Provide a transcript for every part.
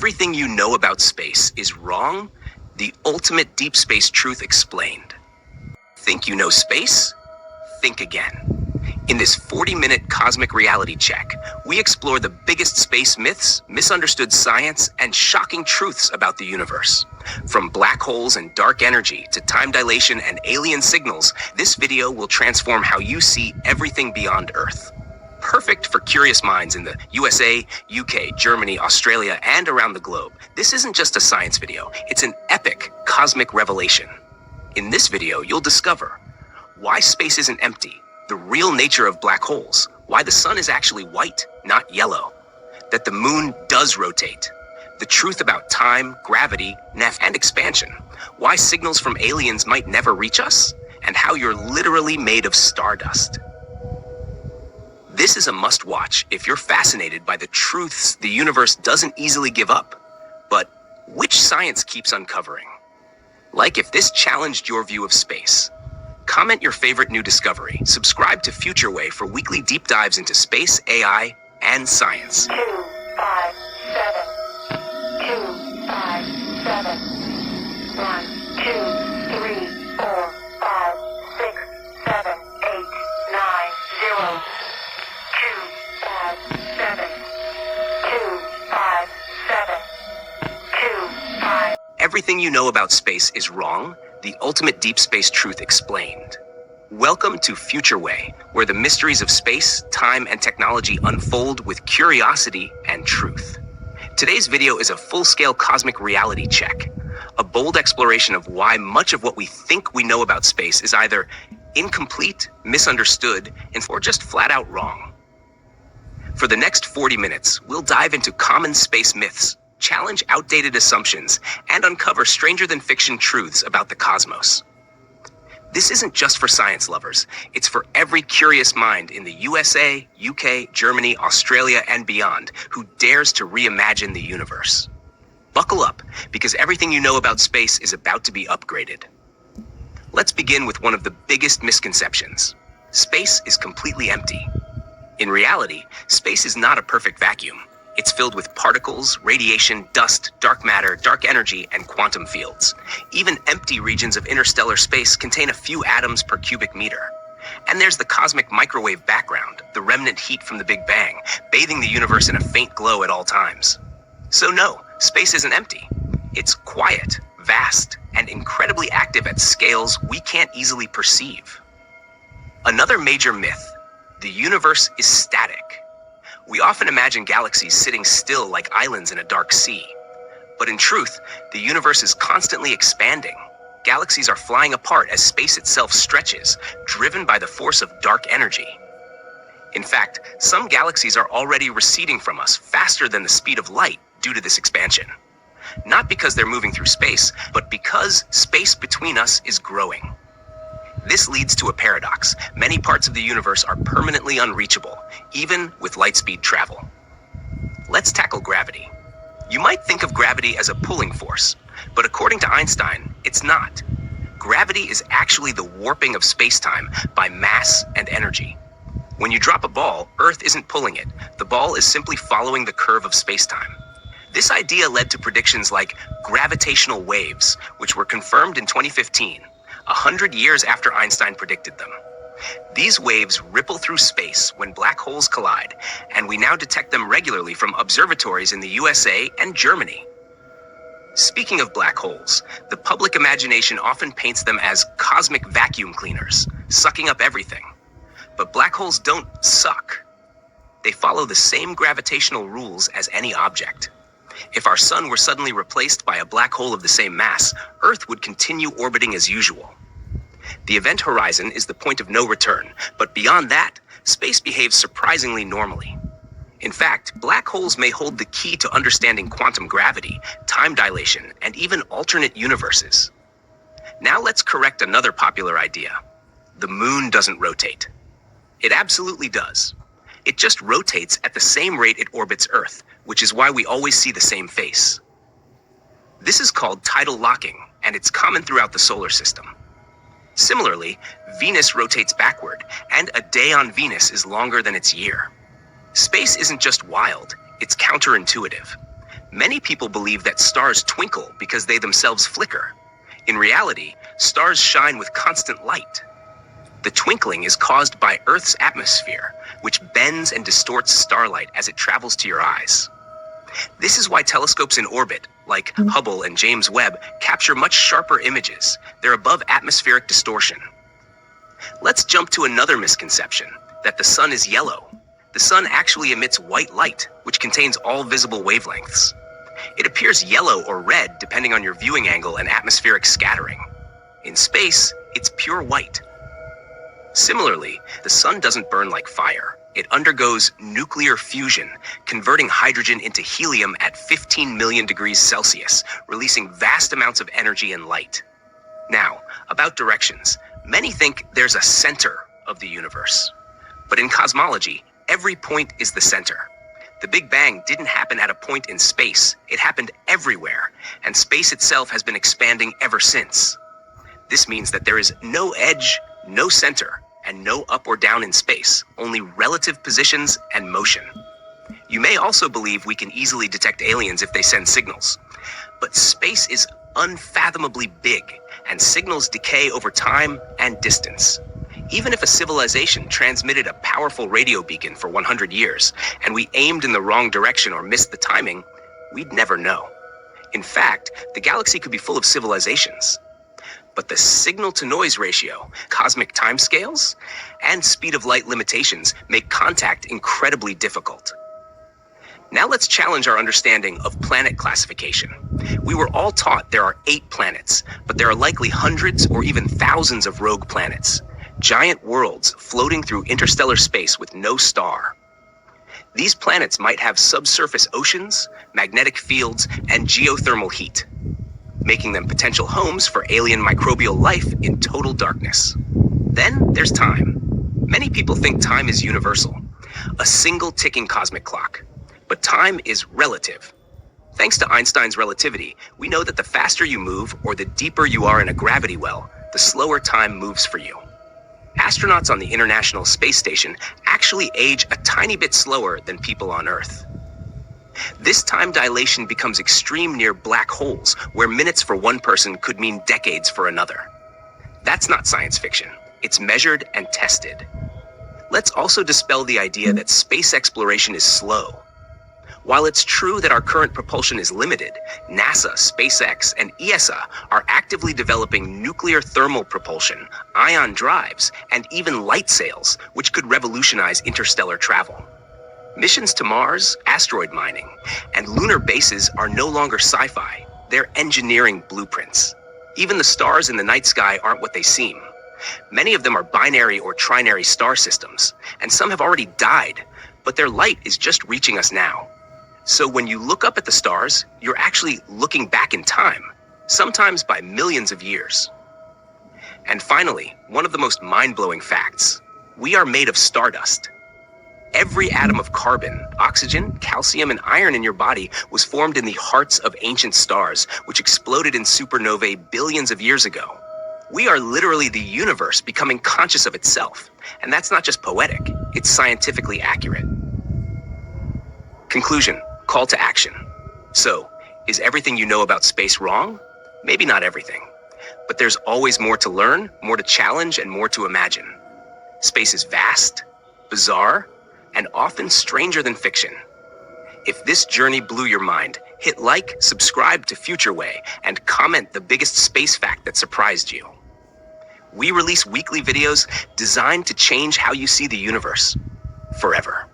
Everything you know about space is wrong. The ultimate deep space truth explained. Think you know space? Think again. In this 40-minute cosmic reality check, we explore the biggest space myths, misunderstood science, and shocking truths about the universe. From black holes and dark energy to time dilation and alien signals, this video will transform how you see everything beyond Earth. Perfect for curious minds in the USA, UK, Germany, Australia, and around the globe. This isn't just a science video, it's an epic cosmic revelation. In this video, you'll discover why space isn't empty, the real nature of black holes, why the sun is actually white, not yellow, that the moon does rotate, the truth about time, gravity, and expansion, why signals from aliens might never reach us, and how you're literally made of stardust. This is a must-watch if you're fascinated by the truths the universe doesn't easily give up, but which science keeps uncovering. Like if this challenged your view of space. Comment your favorite new discovery. Subscribe to Future Way for weekly deep dives into space, AI, and science. 257. 257. 1, 2, 3, 4, 5, 6, 7, 8, 9, 0. 257. 257. 25. Everything you know about space is wrong. The ultimate deep space truth explained. Welcome to Future Way, where the mysteries of space, time, and technology unfold with curiosity and truth. Today's video is a full-scale cosmic reality check, a bold exploration of why much of what we think we know about space is either incomplete, misunderstood, or just flat out wrong. For the next 40 minutes, we'll dive into common space myths, challenge outdated assumptions, and uncover stranger-than-fiction truths about the cosmos. This isn't just for science lovers. It's for every curious mind in the USA, UK, Germany, Australia, and beyond who dares to reimagine the universe. Buckle up, because everything you know about space is about to be upgraded. Let's begin with one of the biggest misconceptions. Space is completely empty. In reality, space is not a perfect vacuum. It's filled with particles, radiation, dust, dark matter, dark energy, and quantum fields. Even empty regions of interstellar space contain a few atoms per cubic meter. And there's the cosmic microwave background, the remnant heat from the Big Bang, bathing the universe in a faint glow at all times. So no, space isn't empty. It's quiet, vast, and incredibly active at scales we can't easily perceive. Another major myth: the universe is static. We often imagine galaxies sitting still like islands in a dark sea. But in truth, the universe is constantly expanding. Galaxies are flying apart as space itself stretches, driven by the force of dark energy. In fact, some galaxies are already receding from us faster than the speed of light due to this expansion. Not because they're moving through space, but because space between us is growing. This leads to a paradox. Many parts of the universe are permanently unreachable, even with light-speed travel. Let's tackle gravity. You might think of gravity as a pulling force, but according to Einstein, it's not. Gravity is actually the warping of space-time by mass and energy. When you drop a ball, Earth isn't pulling it. The ball is simply following the curve of space-time. This idea led to predictions like gravitational waves, which were confirmed in 2015. 100 years after Einstein predicted them. These waves ripple through space when black holes collide, and we now detect them regularly from observatories in the USA and Germany. Speaking of black holes, the public imagination often paints them as cosmic vacuum cleaners, sucking up everything. But black holes don't suck. They follow the same gravitational rules as any object. If our sun were suddenly replaced by a black hole of the same mass, Earth would continue orbiting as usual. The event horizon is the point of no return, but beyond that, space behaves surprisingly normally. In fact, black holes may hold the key to understanding quantum gravity, time dilation, and even alternate universes. Now let's correct another popular idea. The moon doesn't rotate. It absolutely does. It just rotates at the same rate it orbits Earth, which is why we always see the same face. This is called tidal locking, and it's common throughout the solar system. Similarly, Venus rotates backward, and a day on Venus is longer than its year. Space isn't just wild, it's counterintuitive. Many people believe that stars twinkle because they themselves flicker. In reality, stars shine with constant light. The twinkling is caused by Earth's atmosphere, which bends and distorts starlight as it travels to your eyes. This is why telescopes in orbit, like Hubble and James Webb, capture much sharper images. They're above atmospheric distortion. Let's jump to another misconception, that the sun is yellow. The sun actually emits white light, which contains all visible wavelengths. It appears yellow or red depending on your viewing angle and atmospheric scattering. In space, it's pure white. Similarly, the sun doesn't burn like fire. It undergoes nuclear fusion, converting hydrogen into helium at 15 million degrees Celsius, releasing vast amounts of energy and light. Now, about directions. Many think there's a center of the universe. But in cosmology, every point is the center. The Big Bang didn't happen at a point in space. It happened everywhere, and space itself has been expanding ever since. This means that there is no edge, no center, and no up or down in space, only relative positions and motion. You may also believe we can easily detect aliens if they send signals. But space is unfathomably big, and signals decay over time and distance. Even if a civilization transmitted a powerful radio beacon for 100 years, and we aimed in the wrong direction or missed the timing, we'd never know. In fact, the galaxy could be full of civilizations. But the signal-to-noise ratio, cosmic timescales, and speed of light limitations make contact incredibly difficult. Now let's challenge our understanding of planet classification. We were all taught there are 8 planets, but there are likely hundreds or even thousands of rogue planets, giant worlds floating through interstellar space with no star. These planets might have subsurface oceans, magnetic fields, and geothermal heat, making them potential homes for alien microbial life in total darkness. Then there's time. Many people think time is universal, a single ticking cosmic clock. But time is relative. Thanks to Einstein's relativity, we know that the faster you move or the deeper you are in a gravity well, the slower time moves for you. Astronauts on the International Space Station actually age a tiny bit slower than people on Earth. This time dilation becomes extreme near black holes, where minutes for one person could mean decades for another. That's not science fiction. It's measured and tested. Let's also dispel the idea that space exploration is slow. While it's true that our current propulsion is limited, NASA, SpaceX, and ESA are actively developing nuclear thermal propulsion, ion drives, and even light sails, which could revolutionize interstellar travel. Missions to Mars, asteroid mining, and lunar bases are no longer sci-fi. They're engineering blueprints. Even the stars in the night sky aren't what they seem. Many of them are binary or trinary star systems, and some have already died, but their light is just reaching us now. So when you look up at the stars, you're actually looking back in time, sometimes by millions of years. And finally, one of the most mind-blowing facts. We are made of stardust. Every atom of carbon, oxygen, calcium, and iron in your body was formed in the hearts of ancient stars, which exploded in supernovae billions of years ago. We are literally the universe becoming conscious of itself. And that's not just poetic, it's scientifically accurate. Conclusion. Call to action. So, is everything you know about space wrong? Maybe not everything. But there's always more to learn, more to challenge, and more to imagine. Space is vast, bizarre, and often stranger than fiction. If this journey blew your mind, hit like, subscribe to Future Way, and comment the biggest space fact that surprised you. We release weekly videos designed to change how you see the universe forever.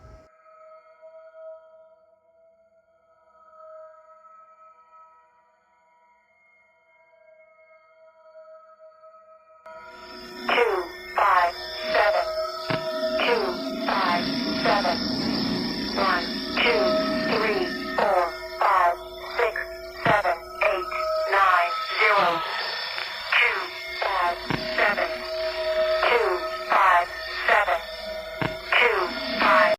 Two, five, seven.